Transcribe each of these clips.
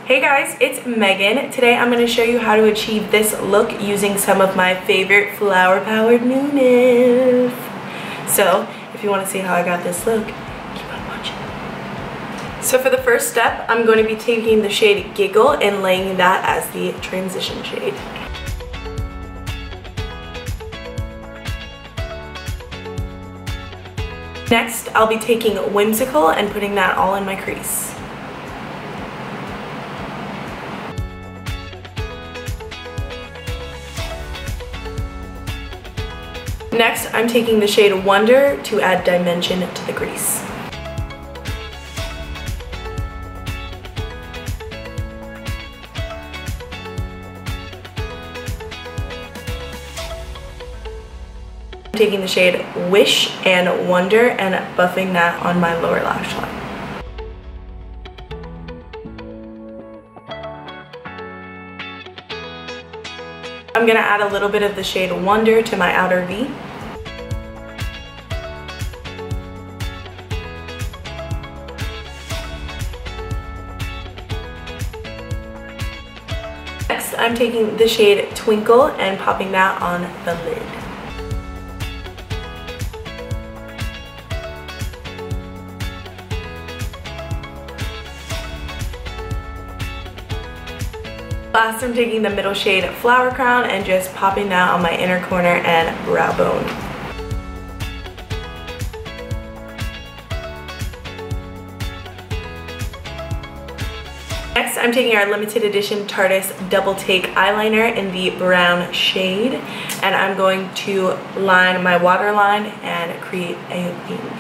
Hey guys, it's Megan. Today I'm going to show you how to achieve this look using some of my favorite flower powered newness. So if you want to see how I got this look, keep on watching. So for the first step, I'm going to be taking the shade Giggle and laying that as the transition shade. Next, I'll be taking Whimsical and putting that all in my crease. Next, I'm taking the shade Wonder to add dimension to the crease. I'm taking the shade Wish and Wonder and buffing that on my lower lash line. I'm going to add a little bit of the shade Wonder to my outer V. Next, I'm taking the shade Twinkle and popping that on the lid. Last, I'm taking the middle shade Flower Crown and just popping that on my inner corner and brow bone. Next, I'm taking our limited edition Tarte Double Take eyeliner in the brown shade, and I'm going to line my waterline and create a wing.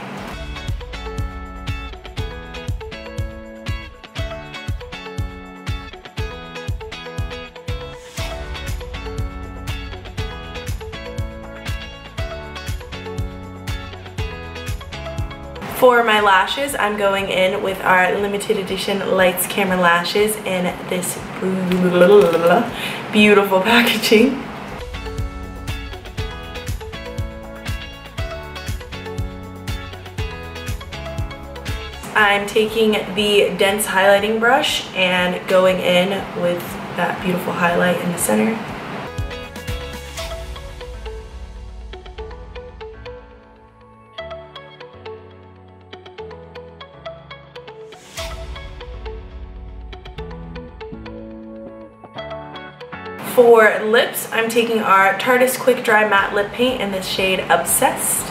For my lashes, I'm going in with our limited edition Lights Camera lashes in this beautiful packaging. I'm taking the dense highlighting brush and going in with that beautiful highlight in the center. For lips, I'm taking our Tarte Quick Dry Matte Lip Paint in this shade Obsessed.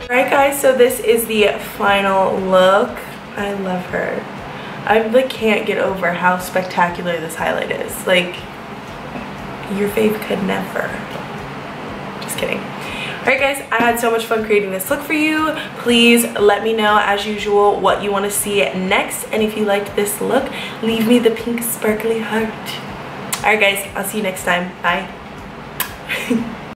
Alright guys, so this is the final look. I love her. I can't get over how spectacular this highlight is. Like, your fave could never. Just kidding. Alright guys, I had so much fun creating this look for you. Please let me know, as usual, what you want to see next. And if you liked this look, leave me the pink sparkly heart. Alright guys, I'll see you next time. Bye.